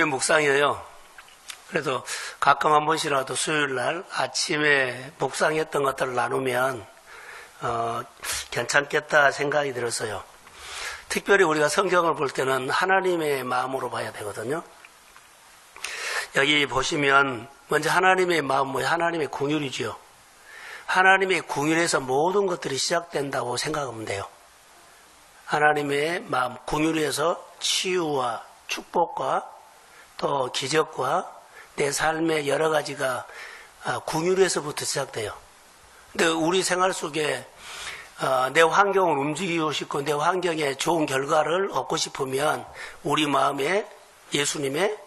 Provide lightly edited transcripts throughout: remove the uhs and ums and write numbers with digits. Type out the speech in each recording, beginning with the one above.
묵상이에요. 그래도 가끔 한 번씩이라도 수요일 날 아침에 묵상했던 것들을 나누면 괜찮겠다 생각이 들었어요. 특별히 우리가 성경을 볼 때는 하나님의 마음으로 봐야 되거든요. 여기 보시면 먼저 하나님의 마음, 하나님의 긍휼이지요. 하나님의 긍휼에서 모든 것들이 시작된다고 생각하면 돼요. 하나님의 마음, 긍휼에서 치유와 축복과 또 기적과 내 삶의 여러 가지가 긍휼에서부터 시작돼요. 근데 우리 생활 속에 내 환경을 움직이고 싶고 내 환경에 좋은 결과를 얻고 싶으면 우리 마음에 예수님의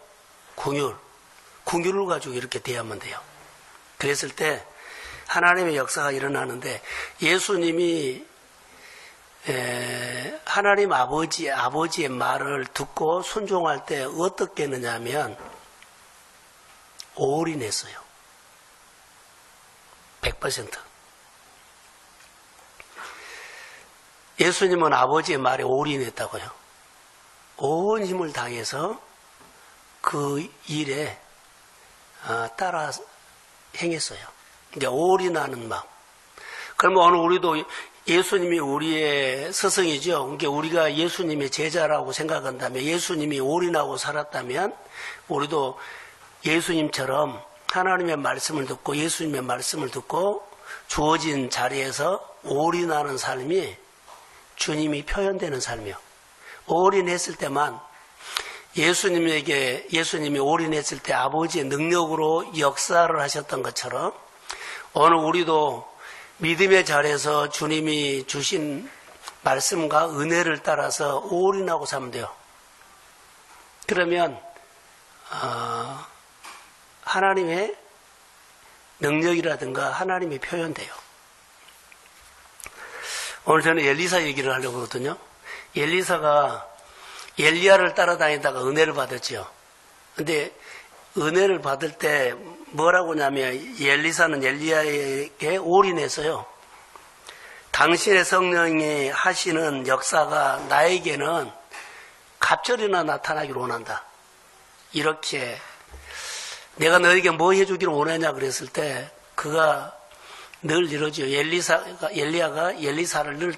긍휼을 가지고 이렇게 대하면 돼요. 그랬을 때 하나님의 역사가 일어나는데 예수님이 하나님 아버지의 말을 듣고 순종할 때 어떻게 했느냐면 올인했어요. 100%. 예수님은 아버지의 말에 올인했다고요. 온 힘을 다해서 그 일에 따라 행했어요. 이제 올인하는 마음. 그러면 오늘 우리도 예수님이 우리의 스승이죠. 그러니까 우리가 예수님의 제자라고 생각한다면, 예수님이 올인하고 살았다면 우리도 예수님처럼 하나님의 말씀을 듣고 예수님의 말씀을 듣고 주어진 자리에서 올인하는 삶이 주님이 표현되는 삶이요. 올인했을 때만 예수님이 올인했을 때 아버지의 능력으로 역사를 하셨던 것처럼 오늘 우리도 믿음의 자리에서 주님이 주신 말씀과 은혜를 따라서 올인하고 살면 돼요. 그러면 하나님의 능력이라든가 하나님이 표현돼요. 오늘 저는 엘리사 얘기를 하려고 그러거든요. 엘리사가 엘리야를 따라다니다가 은혜를 받았죠. 근데 은혜를 받을 때 뭐라고 하냐면 엘리사는 엘리야에게 올인했어요. 당신의 성령이 하시는 역사가 나에게는 갑절이나 나타나기를 원한다. 이렇게 내가 너에게 뭐 해주기를 원하냐 그랬을 때 그가 늘 이러죠. 엘리야가 엘리사를 늘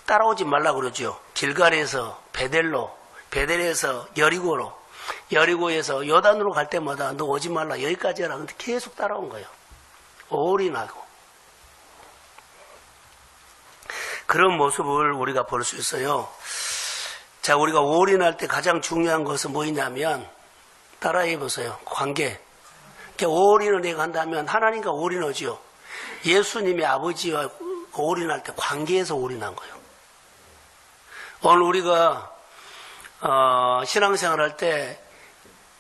따라오지 말라고 그러죠. 길갈에서 베델에서 여리고에서 요단으로 갈 때마다 너 오지 말라 여기까지 해라. 근데 계속 따라온 거예요. 올인하고. 그런 모습을 우리가 볼 수 있어요. 자, 우리가 올인할 때 가장 중요한 것은 뭐냐면 따라해 보세요. 관계. 올인을 내가 한다면 하나님과 올인하지요. 예수님의 아버지와 올인할 때 관계에서 올인한 거예요. 오늘 우리가 신앙생활 할 때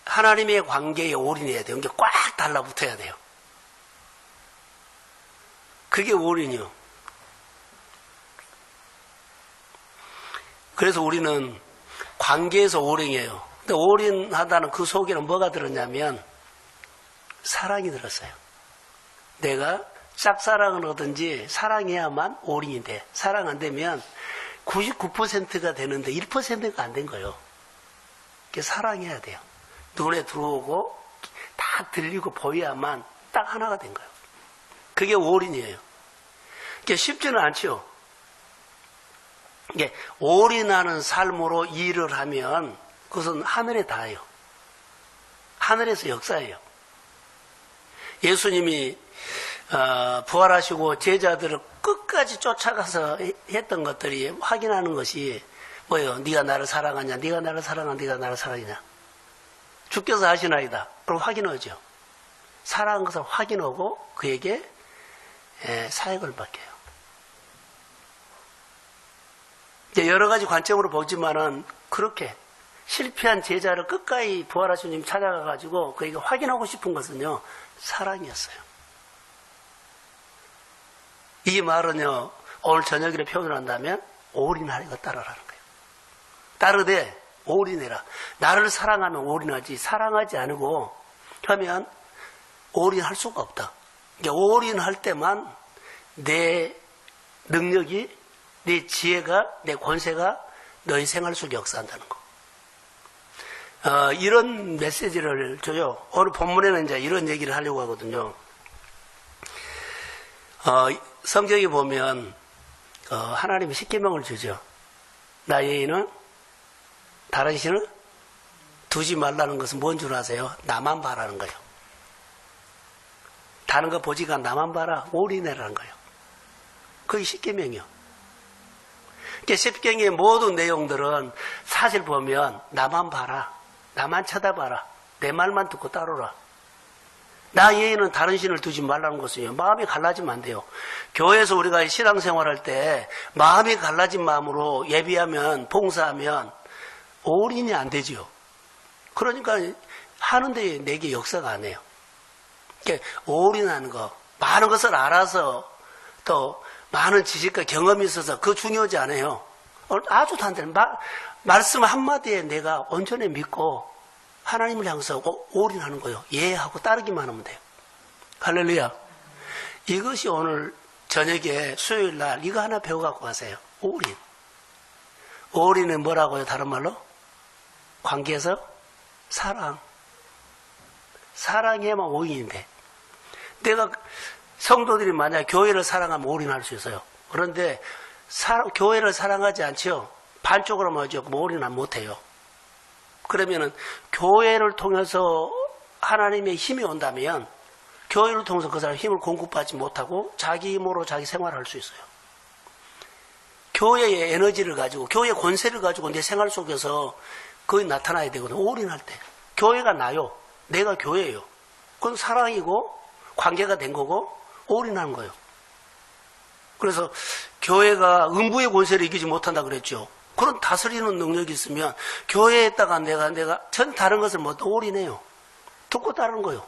하나님의 관계에 올인해야 돼요. 그러니까 꽉 달라붙어야 돼요. 그게 올인이요. 그래서 우리는 관계에서 올인해요. 근데 올인하다는 그 속에는 뭐가 들었냐면 사랑이 들었어요. 내가 짝사랑을 하든지 사랑해야만 올인이 돼. 사랑 안 되면 99%가 되는데 1%가 안 된 거예요. 사랑해야 돼요. 눈에 들어오고 다 들리고 보여야만 딱 하나가 된 거예요. 그게 올인이에요. 쉽지는 않죠. 올인하는 삶으로 일을 하면 그것은 하늘에 닿아요. 하늘에서 역사예요. 예수님이 부활하시고 제자들을 끝까지 쫓아가서 했던 것들이 확인하는 것이 뭐예요? 네가 나를 사랑하냐? 네가 나를 사랑하냐? 네가 나를 사랑하냐? 주께서 하시나이다. 그럼 확인하죠. 사랑한 것을 확인하고 그에게 사역을 맡겨요. 여러 가지 관점으로 보지만은 그렇게 실패한 제자를 끝까지 부활하신 주님 찾아가가지고 그에게 확인하고 싶은 것은요, 사랑이었어요. 이 말은요, 오늘 저녁에 표현을 한다면 올인하리가 따르라는 거예요. 따르되 올인해라. 나를 사랑하면 올인하지, 사랑하지 않고 하면 올인할 수가 없다. 그러니까 올인할 때만 내 능력이, 내 지혜가, 내 권세가 너희 생활 속에 역사한다는 거. 이런 메시지를 줘요. 오늘 본문에는 이제 이런 얘기를 하려고 하거든요. 성경에 보면 하나님이 십계명을 주죠. 나의 애인은 다른 신을 두지 말라는 것은 뭔 줄 아세요? 나만 봐라는 거예요. 다른 거 보지가 나만 봐라. 올인해라는 거예요. 그게 십계명이요. 그러니까 십계명의 모든 내용들은 사실 보면 나만 봐라. 나만 쳐다봐라. 내 말만 듣고 따르라. 나의 애인은 다른 신을 두지 말라는 것은요. 마음이 갈라지면 안 돼요. 교회에서 우리가 신앙생활할 때 마음이 갈라진 마음으로 예비하면 봉사하면 올인이 안 되죠. 그러니까 하는데 내게 역사가 안 해요. 그러니까 올인하는 거, 많은 것을 알아서 또 많은 지식과 경험이 있어서 그거 중요하지 않아요. 아주 단단히 말씀 한마디에 내가 온전히 믿고 하나님을 향해서 올인하는 거예요. 예하고 따르기만 하면 돼요. 할렐루야. 이것이 오늘 저녁에 수요일 날 이거 하나 배워갖고 가세요. 올인. 올인은 뭐라고요? 다른 말로? 관계에서 사랑. 사랑해야만 올인인데. 내가 성도들이 만약 교회를 사랑하면 올인할 수 있어요. 그런데 교회를 사랑하지 않죠. 반쪽으로 맞죠. 올인은 못해요. 그러면은 교회를 통해서 하나님의 힘이 온다면 교회를 통해서 그 사람 힘을 공급받지 못하고 자기 힘으로 자기 생활을 할 수 있어요. 교회의 에너지를 가지고 교회의 권세를 가지고 내 생활 속에서 그게 나타나야 되거든요. 올인할 때. 교회가 나요. 내가 교회예요. 그건 사랑이고 관계가 된 거고 올인하는 거예요. 그래서 교회가 음부의 권세를 이기지 못한다 그랬죠. 그런 다스리는 능력이 있으면 교회에다가 내가 전 다른 것을 못 올인해요. 듣고 따르는 거예요.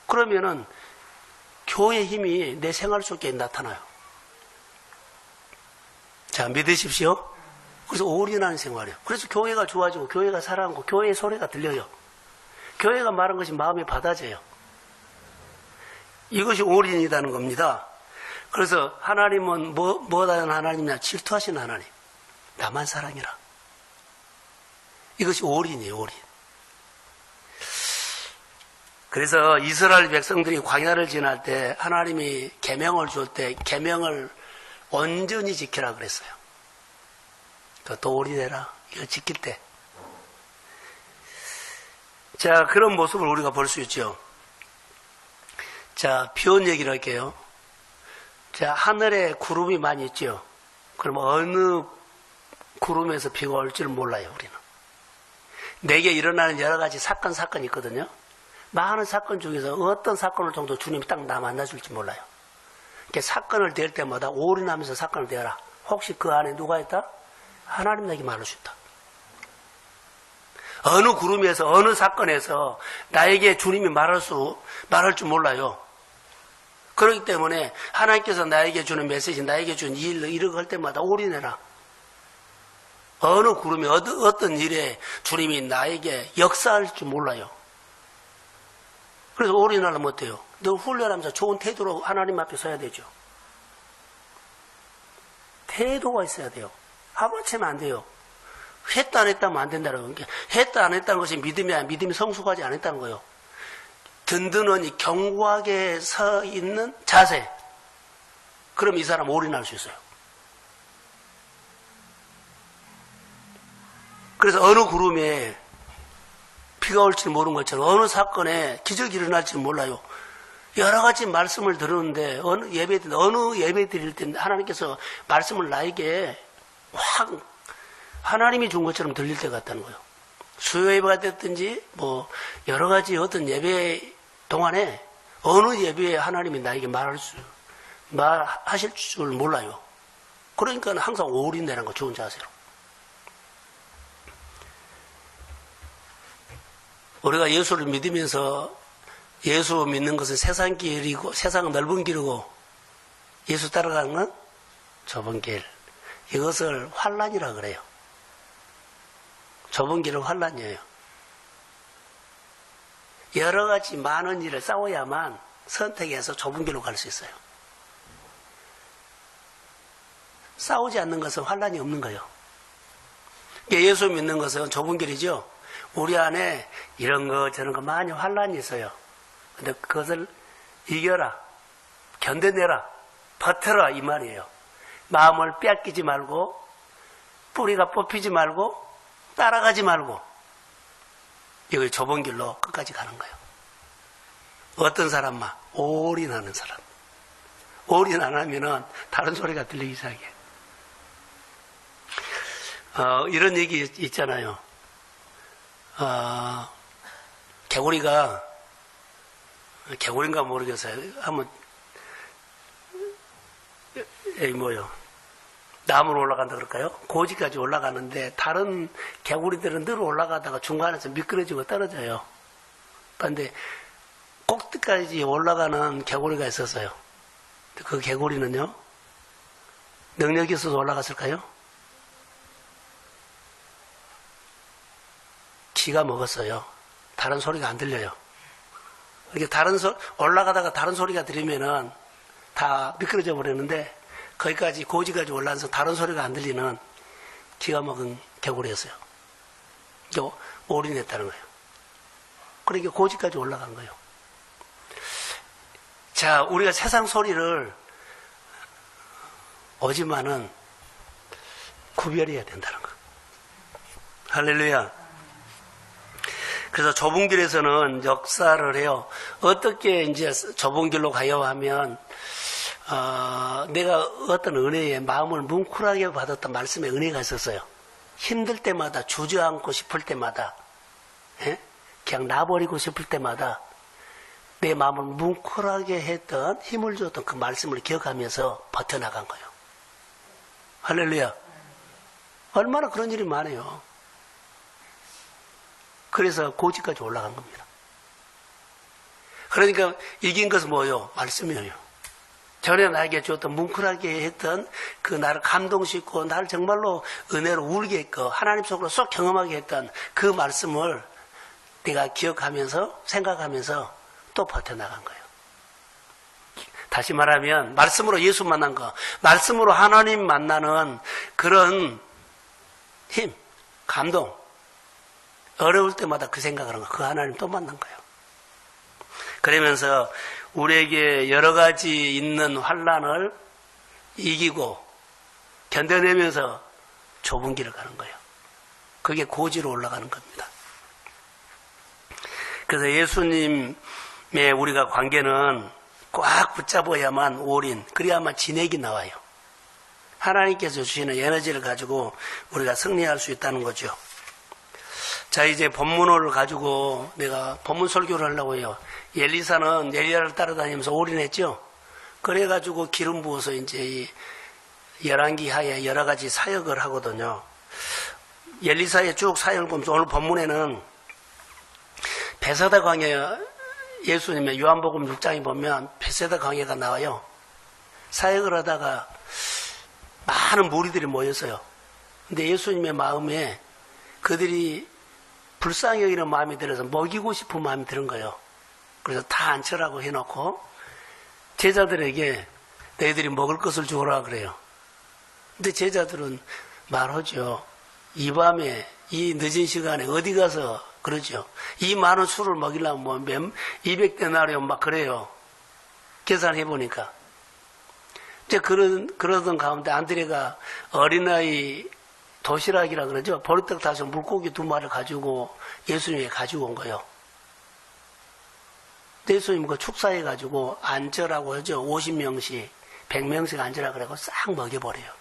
그러면은 교회의 힘이 내 생활 속에 나타나요. 자, 믿으십시오. 그래서 올인하는 생활이에요. 그래서 교회가 좋아지고 교회가 살아나고 교회의 소리가 들려요. 교회가 말한 것이 마음에 받아져요. 이것이 올인이라는 겁니다. 그래서 하나님은 뭐라는 하나님이냐? 질투하신 하나님. 나만 사랑해라. 이것이 올인이에요. 올인. 그래서 이스라엘 백성들이 광야를 지날 때 하나님이 계명을 줄 때 계명을 온전히 지키라 그랬어요. 또 올인해라. 이걸 지킬 때. 자, 그런 모습을 우리가 볼 수 있죠. 자, 비 온 얘기를 할게요. 자, 하늘에 구름이 많이 있죠. 그럼 어느 구름에서 비가 올 줄 몰라요, 우리는. 내게 일어나는 여러 가지 사건이 있거든요. 많은 사건 중에서 어떤 사건을 정도 주님이 딱 나 만나줄지 몰라요. 이렇게 사건을 댈 때마다 올인하면서 사건을 대라. 혹시 그 안에 누가 있다? 하나님 내게 말할 수 있다. 어느 구름에서 어느 사건에서 나에게 주님이 말할 줄 몰라요. 그렇기 때문에 하나님께서 나에게 주는 메시지, 나에게 주는 일을 할 때마다 올인해라. 어느 구름에 어떤 일에 주님이 나에게 역사할 줄 몰라요. 그래서 올인하려면 어때요? 늘 훈련하면서 좋은 태도로 하나님 앞에 서야 되죠. 태도가 있어야 돼요. 하마치면 안 돼요. 했다 안 했다면 안 된다는 거예요. 했다 안 했다는 것이 믿음이 성숙하지 않았다는 거예요. 든든하니 견고하게 서 있는 자세. 그럼 이 사람 올인할 수 있어요. 그래서 어느 구름에 비가 올지 모르는 것처럼 어느 사건에 기적이 일어날지 몰라요. 여러 가지 말씀을 들었는데 어느 예배 드릴 때 하나님께서 말씀을 나에게 확 하나님이 준 것처럼 들릴 때 같다는 거예요. 수요 예배가 됐든지 뭐 여러 가지 어떤 예배 동안에 어느 예배에 하나님이 나에게 말하실 줄 몰라요. 그러니까 항상 올인되는 거 좋은 자세로. 우리가 예수를 믿으면서 예수 믿는 것은 세상 길이고 세상은 넓은 길이고 예수 따라가는 건 좁은 길. 이것을 환란이라 그래요. 좁은 길은 환란이에요. 여러 가지 많은 일을 싸워야만 선택해서 좁은 길로 갈 수 있어요. 싸우지 않는 것은 환란이 없는 거예요. 예수 믿는 것은 좁은 길이죠. 우리 안에 이런 거 저런 거 많이 환란이 있어요. 근데 그것을 이겨라, 견뎌내라, 버텨라 이 말이에요. 마음을 뺏기지 말고 뿌리가 뽑히지 말고 따라가지 말고 이거 좁은 길로 끝까지 가는 거예요. 어떤 사람만 올인하는 사람. 올인 안 하면은 다른 소리가 들리기 시작해요. 이런 얘기 있잖아요. 개구리인가 모르겠어요. 한번 나무로 올라간다 그럴까요? 고지까지 올라가는데 다른 개구리들은 늘 올라가다가 중간에서 미끄러지고 떨어져요. 그런데 꼭대기까지 올라가는 개구리가 있었어요. 그 개구리는요, 능력이 있어서 올라갔을까요? 기가 먹었어요. 다른 소리가 안 들려요. 이렇게 올라가다가 다른 소리가 들리면은 다 미끄러져 버리는데 거기까지 고지까지 올라가서 다른 소리가 안 들리는 기가 먹은 개구리였어요. 올인했다는 거예요. 그러니까 고지까지 올라간 거예요. 자, 우리가 세상 소리를 오지만은 구별해야 된다는 거. 할렐루야. 그래서 좁은 길에서는 역사를 해요. 어떻게 이제 좁은 길로 가요 하면, 내가 어떤 은혜에 마음을 뭉클하게 받았던 말씀의 은혜가 있었어요. 힘들 때마다, 주저앉고 싶을 때마다, 그냥 놔버리고 싶을 때마다 내 마음을 뭉클하게 했던, 힘을 줬던 그 말씀을 기억하면서 버텨나간 거예요. 할렐루야. 얼마나 그런 일이 많아요. 그래서 고지까지 올라간 겁니다. 그러니까 이긴 것은 뭐예요? 말씀이에요. 전에 나에게 줬던 뭉클하게 했던 그 나를 감동시키고 나를 정말로 은혜로 울게 했고 하나님 속으로 쏙 경험하게 했던 그 말씀을 내가 기억하면서 생각하면서 또 버텨나간 거예요. 다시 말하면 말씀으로 예수 만난 거, 말씀으로 하나님 만나는 그런 힘, 감동, 어려울 때마다 그 생각을 한 거, 그 하나님 또 만난 거예요. 그러면서 우리에게 여러 가지 있는 환란을 이기고 견뎌내면서 좁은 길을 가는 거예요. 그게 고지로 올라가는 겁니다. 그래서 예수님의 우리가 관계는 꽉 붙잡아야만 올인, 그래야만 진액이 나와요. 하나님께서 주시는 에너지를 가지고 우리가 승리할 수 있다는 거죠. 자, 이제 본문을 가지고 내가 본문 설교를 하려고 해요. 엘리사는 엘리야를 따라다니면서 올인했죠. 그래가지고 기름 부어서 이제 이 열왕기 하에 여러 가지 사역을 하거든요. 엘리사의 쭉 사역을 보면서 오늘 본문에는 베세다 광야, 예수님의 요한복음 6장에 보면 베세다 광야가 나와요. 사역을 하다가 많은 무리들이 모였어요. 근데 예수님의 마음에 그들이 불쌍히 여기는 마음이 들어서 먹이고 싶은 마음이 드는 거예요. 그래서 다 앉혀라고 해놓고 제자들에게 너희들이 먹을 것을 주어라 그래요. 근데 제자들은 말하죠. 이 밤에 이 늦은 시간에 어디 가서 그러죠. 이 많은 술을 먹이려면 뭐 200데나리온 막 그래요. 계산해 보니까. 이제 그러던 가운데 안드레가 어린아이 도시락이라 그러죠. 버릇떡 타서 물고기 2마리를 가지고 예수님에게 가지고 온 거예요. 예수님 그 축사해가지고 앉으라고 하죠. 50명씩, 100명씩 앉으라 그러고 싹 먹여버려요.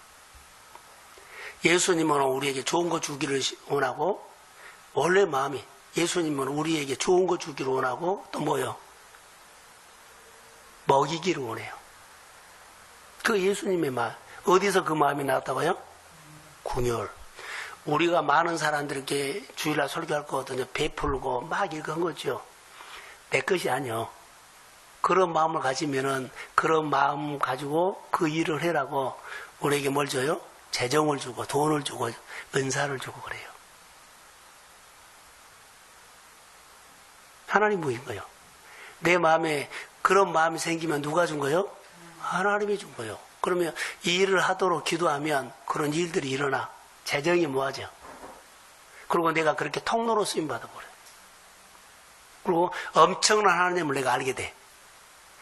예수님은 우리에게 좋은 거 주기를 원하고, 원래 마음이 예수님은 우리에게 좋은 거 주기를 원하고, 또 뭐요? 먹이기를 원해요. 그 예수님의 마음. 어디서 그 마음이 나왔다고요? 궁혈. 우리가 많은 사람들에게 주일날 설교할 거거든요. 베풀고 막 이런 거죠. 내 것이 아니요. 그런 마음을 가지면은 그런 마음 가지고 그 일을 해라고 우리에게 뭘 줘요? 재정을 주고 돈을 주고 은사를 주고 그래요. 하나님 부인 거예요. 내 마음에 그런 마음이 생기면 누가 준 거예요? 하나님이 준 거예요. 그러면 이 일을 하도록 기도하면 그런 일들이 일어나. 재정이 뭐하죠? 그리고 내가 그렇게 통로로 쓰임받아버려요. 그리고 엄청난 하나님을 내가 알게 돼.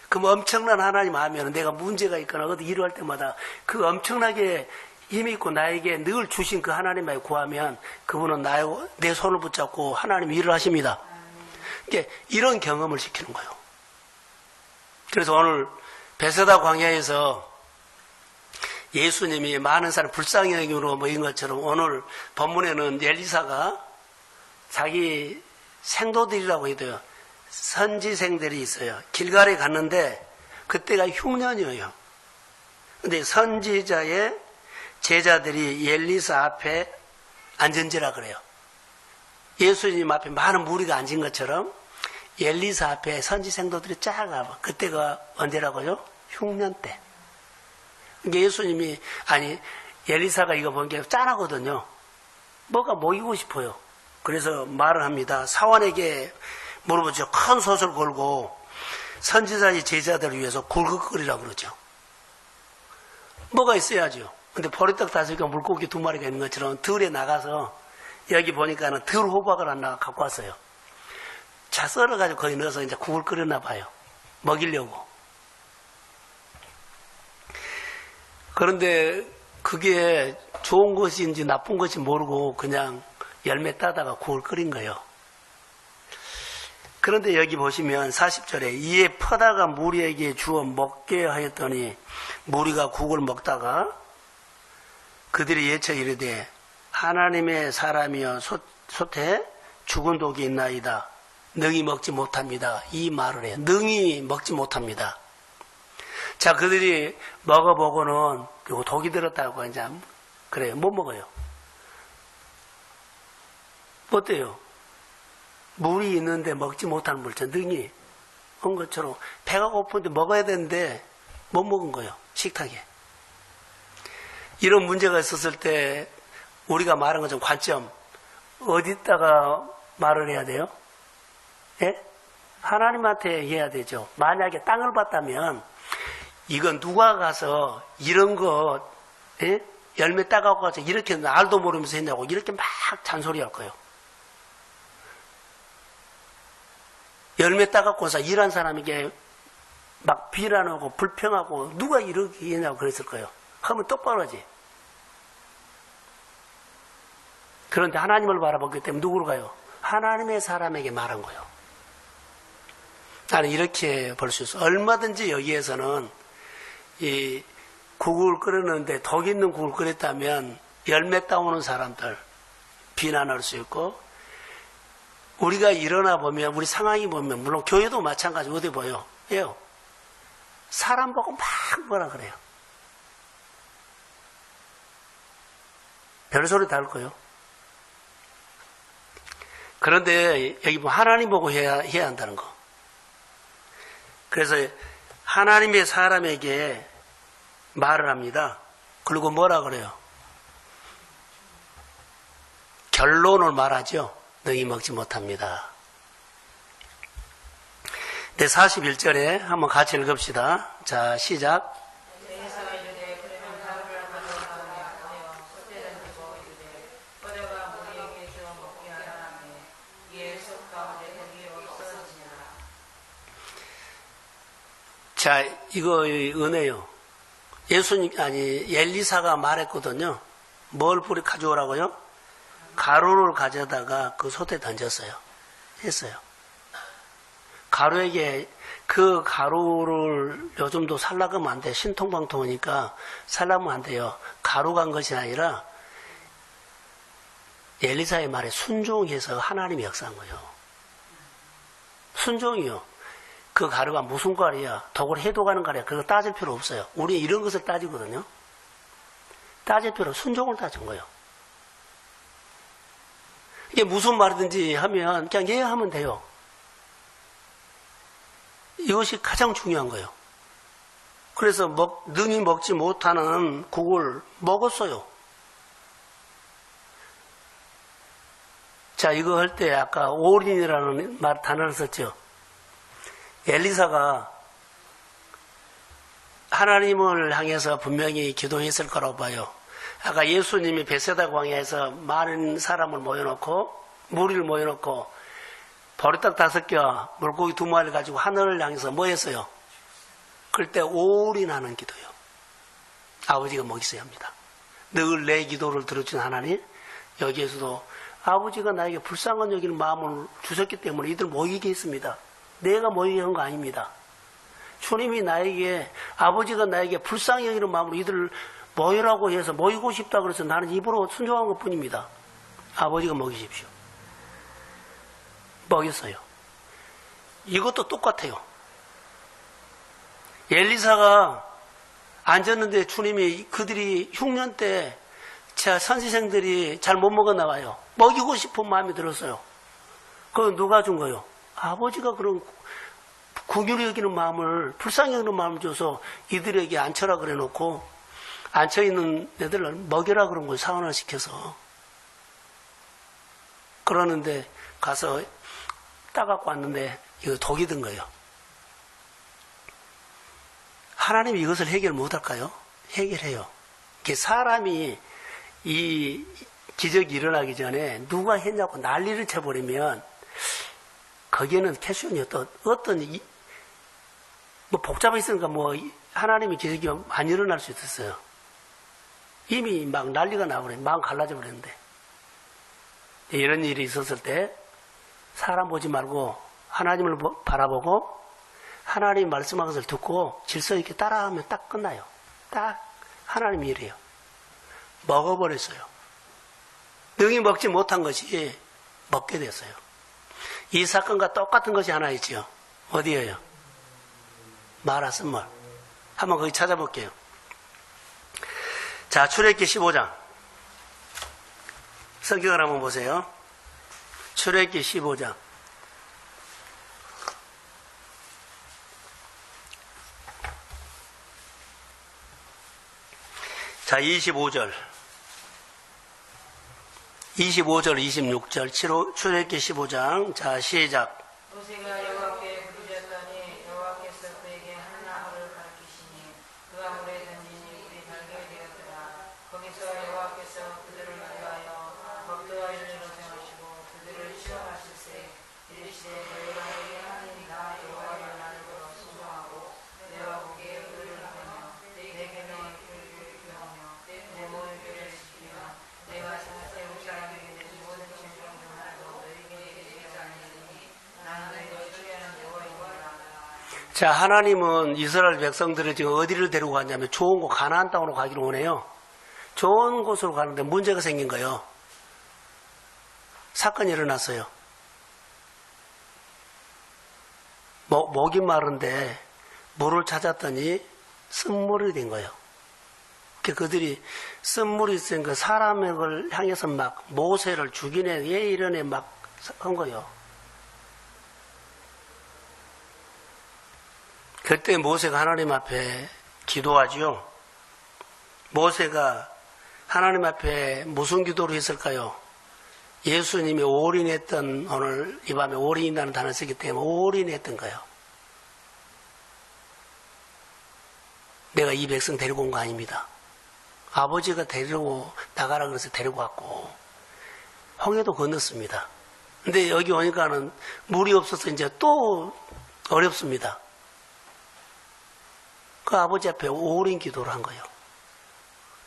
그럼 엄청난 하나님 하면 내가 문제가 있거나 어디 일을 할 때마다 그 엄청나게 힘이 있고 나에게 늘 주신 그 하나님을 구하면 그분은 내 손을 붙잡고 하나님 일을 하십니다. 그러니까 이런 경험을 시키는 거예요. 그래서 오늘 베세다 광야에서 예수님이 많은 사람 불쌍히 여김으로 모인 것처럼 오늘 본문에는 엘리사가 자기 생도들이라고 해도요. 선지생들이 있어요. 길갈에 갔는데 그때가 흉년이에요. 근데 선지자의 제자들이 엘리사 앞에 앉은지라 그래요. 예수님 앞에 많은 무리가 앉은 것처럼 엘리사 앞에 선지생도들이 쫙 와봐. 그때가 언제라고요? 흉년 때. 예수님이 엘리사가 이거 본 게 짠하거든요. 뭐가 먹이고 싶어요. 그래서 말을 합니다. 사원에게 물어보죠. 큰 솥을 걸고 선지자의 제자들을 위해서 굴극거리라고 그러죠. 뭐가 있어야죠. 근데 보리떡 5개, 물고기 2마리가 있는 것처럼 들에 나가서 여기 보니까는 들 호박을 하나 갖고 왔어요. 자 썰어가지고 거기 넣어서 이제 국을 끓였나 봐요. 먹이려고. 그런데 그게 좋은 것인지 나쁜 것인지 모르고 그냥 열매 따다가 국을 끓인 거예요. 그런데 여기 보시면 40절에 이에 퍼다가 무리에게 주어 먹게 하였더니 무리가 국을 먹다가 그들이 예쳐 이르되 하나님의 사람이여 솥에 죽은 독이 있나이다. 능히 먹지 못합니다. 이 말을 해요. 능히 먹지 못합니다. 자, 그들이 먹어보고는 그리고 독이 들었다고 이제 그래요. 못 먹어요. 어때요? 물이 있는데 먹지 못하는 물질 능히 한 것처럼 배가 고픈데 먹어야 되는데 못 먹은 거예요. 식탁에. 이런 문제가 있었을 때 우리가 말한 것처럼 관점 어디다가 말을 해야 돼요? 예? 하나님한테 해야 되죠. 만약에 땅을 봤다면 이건 누가 가서 이런 거 예? 열매 따가고 가서 이렇게 알도 모르면서 했냐고 이렇게 막 잔소리할 거예요. 열매 따갖고서 일한 사람에게 막 비난하고 불평하고 누가 이렇게 했냐고 그랬을 거예요. 하면 똑바로 하지. 그런데 하나님을 바라보기 때문에 누구로 가요? 하나님의 사람에게 말한 거예요. 나는 이렇게 볼 수 있어. 얼마든지 여기에서는 이 국을 끓였는데 독 있는 국을 끓였다면 열매 따오는 사람들 비난할 수 있고 우리가 일어나 보면 우리 상황이 보면 물론 교회도 마찬가지 어디 보여? 예요. 사람 보고 막 뭐라 그래요. 별소리 다 할 거예요. 그런데 여기 보면 하나님 보고 해야 한다는 거. 그래서 하나님의 사람에게 말을 합니다. 그리고 뭐라 그래요? 결론을 말하죠. 능히 먹지 못합니다. 네, 41절에 한번 같이 읽읍시다. 자, 시작. 자, 이거 은혜요. 엘리사가 말했거든요. 뭘 뿌리 가져오라고요? 가루를 가져다가 그 솥에 던졌어요. 했어요. 가루에게 그 가루를 요즘도 살라가면 안 돼. 신통방통하니까 살라면 안 돼요. 가루 간 것이 아니라 엘리사의 말에 순종해서 하나님이 역사한 거예요. 순종이요. 그 가루가 무슨 가루야? 독을 해도 가는 가루야. 그거 따질 필요 없어요. 우리 이런 것을 따지거든요. 따질 필요 순종을 따진 거예요. 이게 무슨 말이든지 하면 그냥 이해하면 돼요. 이것이 가장 중요한 거예요. 그래서 능히 먹지 못하는 국을 먹었어요. 자, 이거 할 때 아까 올인이라는 단어를 썼죠. 엘리사가 하나님을 향해서 분명히 기도했을 거라고 봐요. 아까 예수님이 베세다 광야에서 많은 사람을 모여놓고 무리를 모여놓고 보리떡 5개 물고기 2마리를 가지고 하늘을 향해서 뭐 했어요? 그럴 때 올인하는 기도요. 아버지가 먹이셔야 합니다. 늘 내 기도를 들어준 하나님, 여기에서도 아버지가 나에게 불쌍한 여기는 마음을 주셨기 때문에 이들 모이게 했습니다. 내가 모이게 한 거 아닙니다. 주님이 나에게, 아버지가 나에게 불쌍히 여기는 마음으로 이들을 모이라고 해서 모이고 싶다 그래서 나는 입으로 순종한 것 뿐입니다. 아버지가 먹이십시오. 먹였어요. 이것도 똑같아요. 엘리사가 앉았는데 주님이 그들이 흉년 때 제 선지생들이 잘 못 먹어 나와요. 먹이고 싶은 마음이 들었어요. 그건 누가 준 거예요? 아버지가 그런 긍휼히 여기는 마음을, 불쌍히 여기는 마음을 줘서 이들에게 앉혀라 그래 놓고 앉혀있는 애들을 먹여라 그런 걸 사원을 시켜서. 그러는데 가서 따갖고 왔는데 이거 독이 든 거예요. 하나님이 이것을 해결 못할까요? 해결해요. 사람이 이 기적이 일어나기 전에 누가 했냐고 난리를 쳐버리면 거기에는 캐슈니 어떤 뭐 복잡했으니까 뭐 하나님의 기적이 안 일어날 수 있었어요. 이미 막 난리가 나버려 마음 갈라져 버렸는데 이런 일이 있었을 때 사람 보지 말고 하나님을 바라보고 하나님 말씀한 것을 듣고 질서 있게 따라하면 딱 끝나요. 딱 하나님 일이에요. 먹어버렸어요. 능히 먹지 못한 것이 먹게 됐어요. 이 사건과 똑같은 것이 하나 있죠. 어디예요? 마라 쓴물. 한번 거기 찾아볼게요. 자, 출애굽기 15장. 성경을 한번 보세요. 출애굽기 15장. 자, 25절, 26절, 출애굽기 15장. 자, 시작. 모세가 여호와께 부르짖었더니 여호와께서 그에게 한 나무를 가르치시니 그 아물에 던지니 불이 달게 되었더라. 거기서 여호와께서 그들을 위하여 법도와 인내로 정하시고 그들을 시험하실세. 이르시되 너희가 너희 하나님 나 여호와여 나를 걸어 순종하고 내가 보기에 그들을 하며 내 계명을 교육하며 내 모든 교례를 지키며 내가 애국 사람에게 내 모든 진정을 하나도 너희에게 얘기하지 아니하니 나는 너희 주의하는 여호와이니라. 자, 하나님은 이스라엘 백성들을 지금 어디를 데리고 갔냐면 좋은 곳, 가나안 땅으로 가기를 원해요. 좋은 곳으로 가는데 문제가 생긴 거예요. 사건이 일어났어요. 목이 마른데 물을 찾았더니 쓴물이 된 거예요. 그들이 쓴물이 있으니까 사람을 향해서 막 모세를 죽이네, 왜 이러네 막 한 거예요. 그때 모세가 하나님 앞에 기도하지요. 모세가 하나님 앞에 무슨 기도를 했을까요? 예수님이 올인했던, 오늘 이 밤에 올인이라는 단어를 쓰기 때문에 올인했던 거예요. 내가 이 백성 데리고 온 거 아닙니다. 아버지가 데리고 나가라 그래서 데리고 왔고 홍해도 건넜습니다. 근데 여기 오니까는 물이 없어서 이제 또 어렵습니다. 그 아버지 앞에 올인 기도를 한 거예요.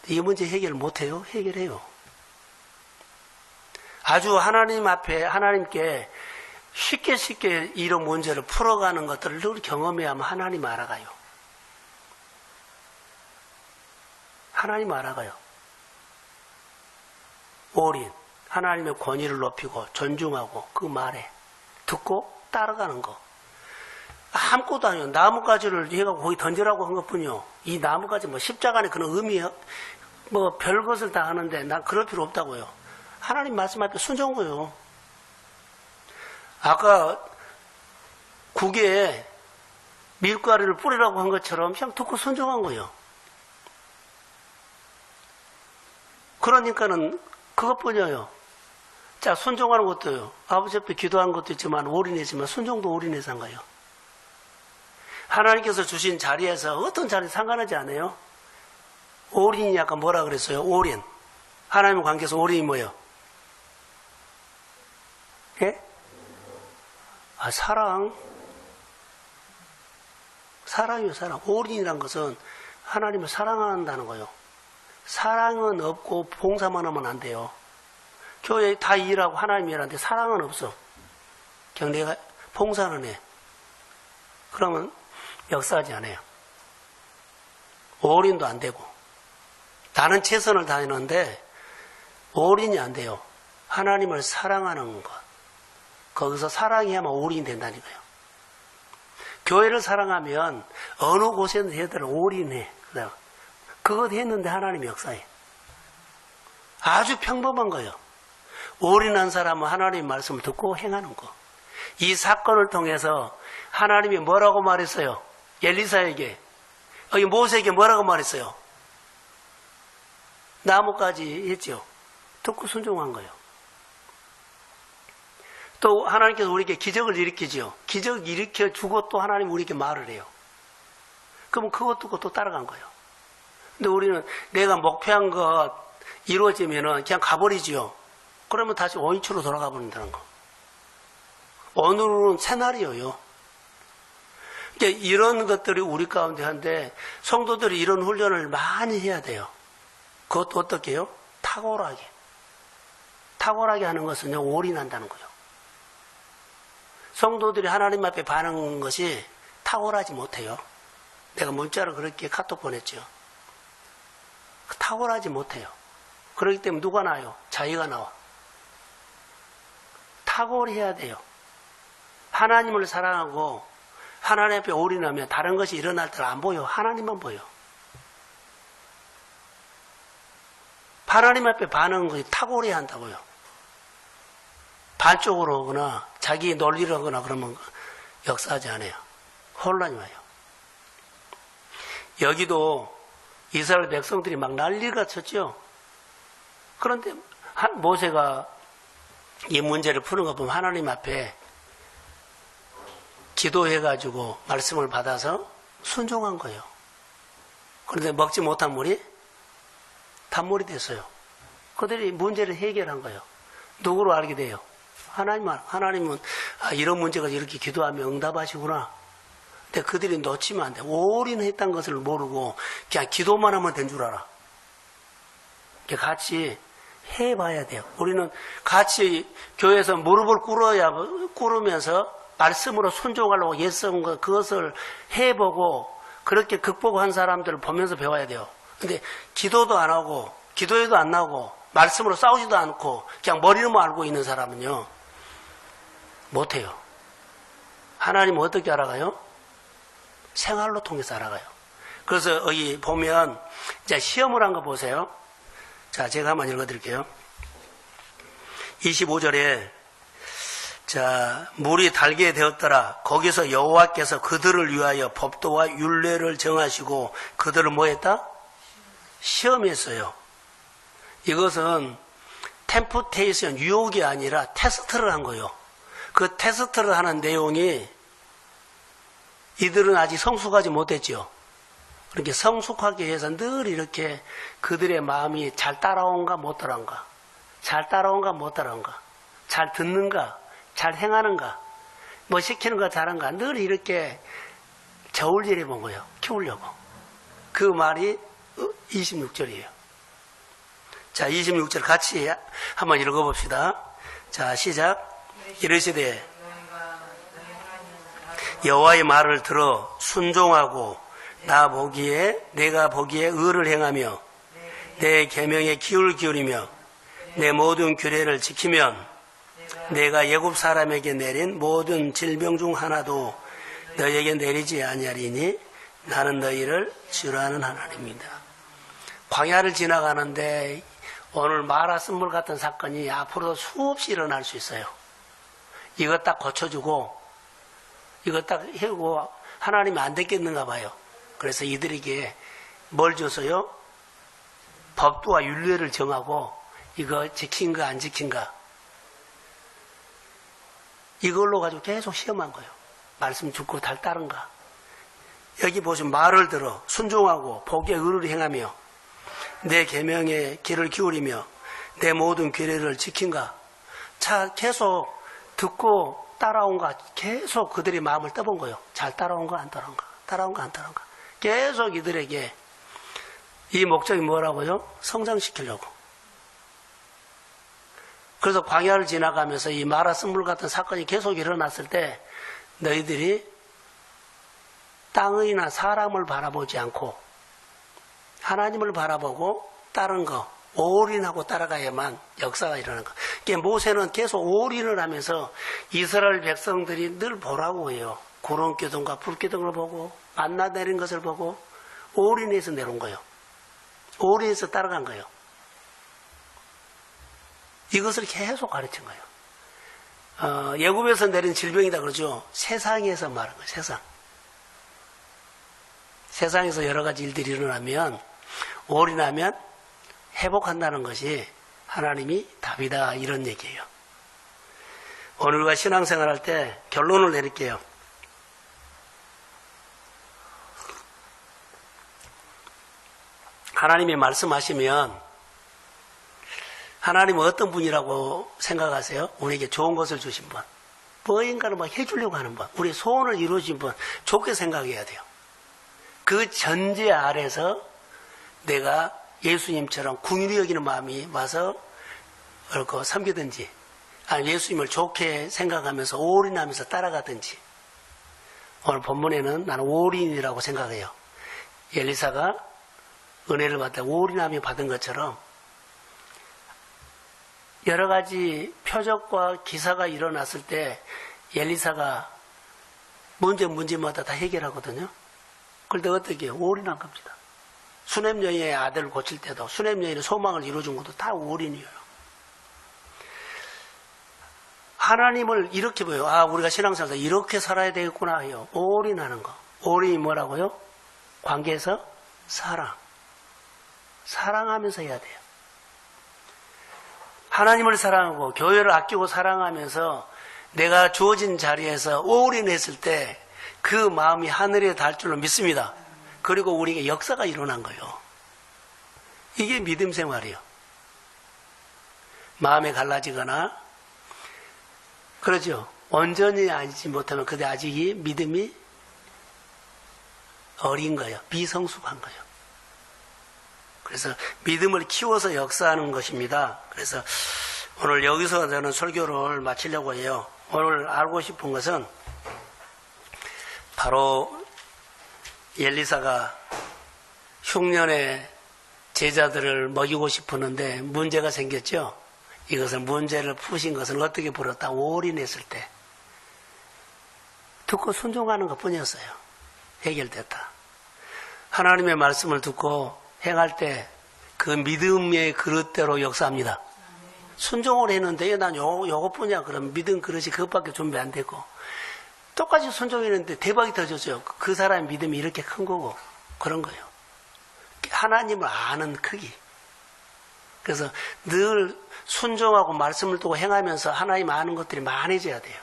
이 문제 해결 못해요? 해결해요. 아주 하나님 앞에 하나님께 쉽게 이런 문제를 풀어가는 것들을 늘 경험해야만 하나님 알아가요. 하나님 알아가요. 올인, 하나님의 권위를 높이고 존중하고 그 말에 듣고 따라가는 거. 아무것도 아니에요. 나뭇가지를 얘가 거기 던지라고 한 것뿐이요. 이 나뭇가지 뭐 십자가 안에 그런 의미, 뭐 별것을 다 하는데 난 그럴 필요 없다고요. 하나님 말씀 앞에 순종한 거예요. 아까 국에 밀가루를 뿌리라고 한 것처럼 그냥 듣고 순종한 거예요. 그러니까는 그것뿐이에요. 자, 순종하는 것도요. 아버지 앞에 기도하는 것도 있지만 올인했지만 순종도 올인해서 한 거예요. 하나님께서 주신 자리에서 어떤 자리 상관하지 않아요. 올인이 아까 뭐라 그랬어요? 올인. 하나님 관계에서 올인이 뭐예요? 예? 아, 사랑. 사랑이요, 사랑. 올인이란 것은 하나님을 사랑한다는 거예요. 사랑은 없고 봉사만 하면 안 돼요. 교회 다 일하고 하나님 일하는데 사랑은 없어. 그냥 내가 봉사는 해. 그러면 역사하지 않아요. 올인도 안 되고. 나는 최선을 다하는데 올인이 안 돼요. 하나님을 사랑하는 것. 거기서 사랑해야만 올인이 된다니까요. 교회를 사랑하면 어느 곳에든 얘들은 올인해. 그것 했는데 하나님이 역사해. 아주 평범한 거예요. 올인한 사람은 하나님의 말씀을 듣고 행하는 거. 이 사건을 통해서 하나님이 뭐라고 말했어요? 엘리사에게, 모세에게 뭐라고 말했어요? 나무까지 했죠. 듣고 순종한 거예요. 또 하나님께서 우리에게 기적을 일으키죠. 기적 일으켜 주고 또 하나님 우리에게 말을 해요. 그러면 그것 듣고 또 따라간 거예요. 근데 우리는 내가 목표한 것 이루어지면은 그냥 가버리지요. 그러면 다시 원위치로 돌아가 버린다는 거. 오늘은 새날이에요. 그러니까 이런 것들이 우리 가운데 한데 성도들이 이런 훈련을 많이 해야 돼요. 그것도 어떻게 해요? 탁월하게. 탁월하게 하는 것은요, 올인한다는 거예요. 성도들이 하나님 앞에 반응하는 것이 탁월하지 못해요. 내가 문자로 그렇게 카톡 보냈죠. 탁월하지 못해요. 그렇기 때문에 누가 나요? 자기가 나와. 탁월해야 돼요. 하나님을 사랑하고 하나님 앞에 올인하면 다른 것이 일어날 때는 안 보여. 하나님만 보여. 하나님 앞에 반응하는 것이 탁월해야 한다고요. 반쪽으로 오거나 자기 논리를 하거나 그러면 역사하지 않아요. 혼란이 와요. 여기도 이스라엘 백성들이 막 난리가 쳤죠. 그런데 모세가 이 문제를 푸는 거 보면 하나님 앞에 기도해가지고 말씀을 받아서 순종한 거예요. 그런데 먹지 못한 물이 단물이 됐어요. 그들이 문제를 해결한 거예요. 누구로 알게 돼요? 하나님은 이런 문제가 이렇게 기도하면 응답하시구나. 근데 그들이 놓치면 안 돼. 올인했다는 것을 모르고 그냥 기도만 하면 된 줄 알아. 같이 해봐야 돼요. 우리는 같이 교회에서 무릎을 꿇으면서 말씀으로 순종하려고 예언한 것, 그것을 해보고 그렇게 극복한 사람들을 보면서 배워야 돼요. 근데 기도도 안 하고 기도에도 안 나오고 말씀으로 싸우지도 않고 그냥 머리로만 알고 있는 사람은요, 못해요. 하나님은 어떻게 알아가요? 생활로 통해서 알아가요. 그래서 여기 보면 이제 시험을 한 거 보세요. 자, 제가 한번 읽어드릴게요. 25절에 자, 물이 달게 되었더라. 거기서 여호와께서 그들을 위하여 법도와 율례를 정하시고 그들을 뭐 했다? 시험했어요. 이것은 템프테이션, 유혹이 아니라 테스트를 한 거예요. 그 테스트를 하는 내용이 이들은 아직 성숙하지 못했죠. 그렇게 성숙하게 해서 늘 이렇게 그들의 마음이 잘 따라온가 못 따라온가, 잘 따라온가 못 따라온가, 잘 듣는가, 잘 행하는가, 뭐 시키는 거 잘한가, 늘 이렇게 저울질해 본 거예요. 키우려고. 그 말이 26절이에요. 자, 26절 같이 한번 읽어봅시다. 자, 시작. 이르시되 여호와의 말을 들어 순종하고 내가 보기에 의를 행하며 내 계명에 귀를 기울이며 내 모든 규례를 지키면 내가 애굽 사람에게 내린 모든 질병 중 하나도 너희에게 내리지 아니하리니 나는 너희를 주라는 하나님이다. 광야를 지나가는데 오늘 마라 쓴물 같은 사건이 앞으로도 수없이 일어날 수 있어요. 이거 딱 고쳐주고 이거 딱 해고 하나님이 안 됐겠는가 봐요. 그래서 이들에게 뭘 줬어요? 법도와 율례를 정하고 이거 지킨가 안 지킨가, 이걸로 가지고 계속 시험한 거예요. 말씀 듣고 잘 따른가. 여기 보시면 말을 들어 순종하고 복의 의를 행하며 내 계명에 귀를 기울이며 내 모든 규례를 지킨가? 자, 계속 듣고 따라온가? 계속 그들이 마음을 떠본 거예요. 잘 따라온가 안 따라온가? 따라온가 안 따라온가? 계속 이들에게 이 목적이 뭐라고요? 성장시키려고. 그래서 광야를 지나가면서 이 마라 쓴물 같은 사건이 계속 일어났을 때 너희들이 땅이나 사람을 바라보지 않고 하나님을 바라보고 다른 거 올인하고 따라가야만 역사가 일어나는 거. 그러니까 모세는 계속 올인을 하면서 이스라엘 백성들이 늘 보라고 해요. 구름기둥과 불기둥을 보고 만나 내린 것을 보고 올인해서 내려온 거예요. 올인해서 따라간 거예요. 이것을 계속 가르친 거예요. 예굽에서 내린 질병이다 그러죠. 세상에서 말한 거예요. 세상. 세상에서 여러 가지 일들이 일어나면 올인하면 회복한다는 것이 하나님이 답이다 이런 얘기예요. 오늘 우리가 신앙생활 할 때 결론을 내릴게요. 하나님이 말씀하시면 하나님은 어떤 분이라고 생각하세요? 우리에게 좋은 것을 주신 분, 무엇인가를 막 해주려고 하는 분, 우리의 소원을 이루어진 분, 좋게 생각해야 돼요. 그 전제 아래서 내가 예수님처럼 긍휼히 여기는 마음이 와서 그렇고 섬기든지 아니면 예수님을 좋게 생각하면서 올인하면서 따라가든지. 오늘 본문에는 나는 올인이라고 생각해요. 엘리사가 은혜를 받다 올인하며 받은 것처럼 여러 가지 표적과 기사가 일어났을 때 엘리사가 문제마다 다 해결하거든요. 그런데 어떻게 해요? 올인한 겁니다. 수넴 여인의 아들을 고칠 때도 수넴 여인의 소망을 이루어준 것도 다 올인이에요. 하나님을 이렇게 보여요. 아, 우리가 신앙생활에서 이렇게 살아야 되겠구나 해요. 올인하는 거. 올인이 뭐라고요? 관계에서 사랑. 사랑하면서 해야 돼요. 하나님을 사랑하고 교회를 아끼고 사랑하면서 내가 주어진 자리에서 올인했을 때 그 마음이 하늘에 닿을 줄로 믿습니다. 그리고 우리에게 역사가 일어난 거예요. 이게 믿음 생활이에요. 마음에 갈라지거나 그러죠. 온전히 알지 못하면 그때 아직 이 믿음이 어린 거예요. 미성숙한 거예요. 그래서 믿음을 키워서 역사하는 것입니다. 그래서 오늘 여기서 저는 설교를 마치려고 해요. 오늘 알고 싶은 것은 바로 엘리사가 흉년에 제자들을 먹이고 싶었는데 문제가 생겼죠. 이것은 문제를 푸신 것은 어떻게 풀었다? 올인했을 때 듣고 순종하는 것뿐이었어요. 해결됐다. 하나님의 말씀을 듣고 행할 때 그 믿음의 그릇대로 역사합니다. 순종을 했는데 난 요것뿐이야. 그럼 믿음 그릇이 그것밖에 준비 안 되고 똑같이 순종했는데 대박이 터졌어요. 그 사람의 믿음이 이렇게 큰 거고 그런 거예요. 하나님을 아는 크기. 그래서 늘 순종하고 말씀을 두고 행하면서 하나님 아는 것들이 많아져야 돼요.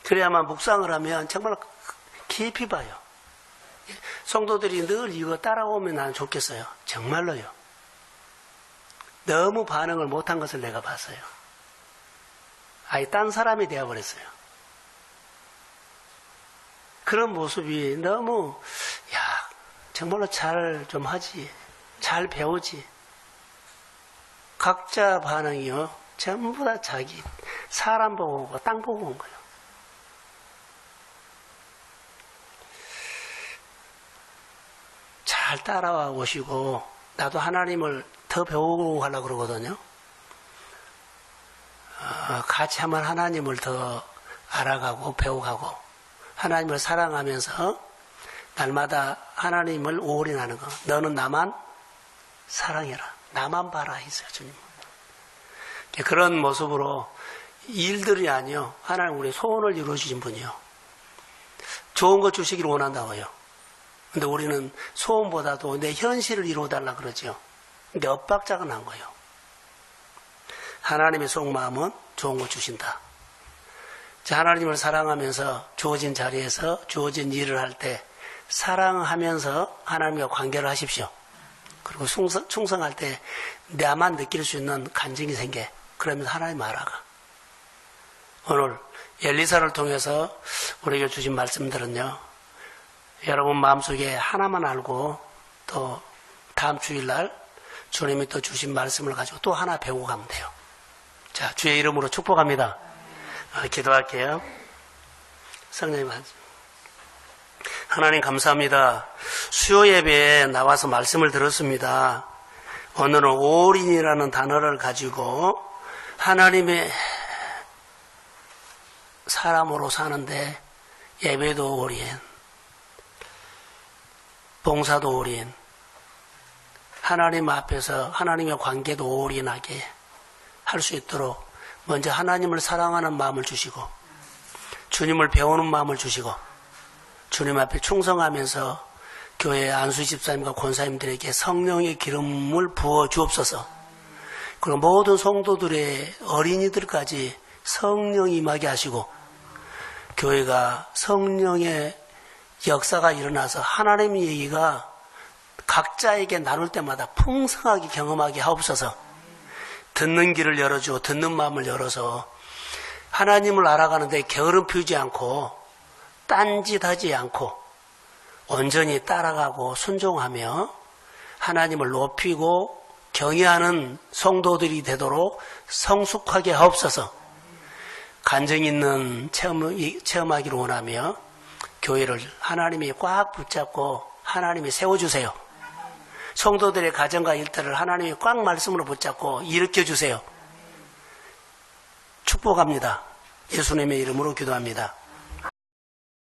그래야만 묵상을 하면 정말 깊이 봐요. 성도들이 늘 이거 따라오면 나는 좋겠어요. 정말로요. 너무 반응을 못한 것을 내가 봤어요. 아예 딴 사람이 되어버렸어요. 그런 모습이 너무 정말로 잘 좀 하지, 잘 배우지. 각자 반응이요 전부 다 자기 사람 보고 오고 땅 보고 온 거예요. 잘 따라와 오시고 나도 하나님을 더 배우고 가려고 그러거든요. 같이 한번 하나님을 더 알아가고 배워가고 하나님을 사랑하면서 날마다 하나님을 올인하는 거. 너는 나만 사랑해라. 나만 봐라 했어요. 주님. 그런 모습으로 일들이 아니요. 하나님 우리의 소원을 이루어주신 분이요. 좋은 것 주시기를 원한다고요. 근데 우리는 소원보다도 내 현실을 이루어달라 그러죠. 근데 엇박자가 난 거예요. 하나님의 속마음은 좋은 것 주신다. 자, 하나님을 사랑하면서 주어진 자리에서 주어진 일을 할 때 사랑하면서 하나님과 관계를 하십시오. 그리고 충성할 때 나만 느낄 수 있는 간증이 생겨. 그러면서 하나님 알아가. 오늘 엘리사를 통해서 우리에게 주신 말씀들은요, 여러분 마음속에 하나만 알고 또 다음 주일날 주님이 또 주신 말씀을 가지고 또 하나 배우고 가면 돼요. 자, 주의 이름으로 축복합니다. 기도할게요. 성령님, 하나님 감사합니다. 수요 예배에 나와서 말씀을 들었습니다. 오늘은 올인이라는 단어를 가지고 하나님의 사람으로 사는데 예배도 올인, 봉사도 올인, 하나님 앞에서 하나님의 관계도 올인하게 할 수 있도록 먼저 하나님을 사랑하는 마음을 주시고 주님을 배우는 마음을 주시고 주님 앞에 충성하면서 교회 안수 집사님과 권사님들에게 성령의 기름을 부어 주옵소서. 그리고 모든 성도들의 어린이들까지 성령이 임하게 하시고 교회가 성령의 역사가 일어나서 하나님의 얘기가 각자에게 나눌 때마다 풍성하게 경험하게 하옵소서. 듣는 길을 열어주고 듣는 마음을 열어서 하나님을 알아가는데 게으름 피우지 않고 딴짓하지 않고 온전히 따라가고 순종하며 하나님을 높이고 경외하는 성도들이 되도록 성숙하게 하옵소서. 간증 있는 체험하기를 원하며 교회를 하나님이 꽉 붙잡고 하나님이 세워주세요. 성도들의 가정과 일터를 하나님이 꽉 말씀으로 붙잡고 일으켜주세요. 축복합니다. 예수님의 이름으로 기도합니다.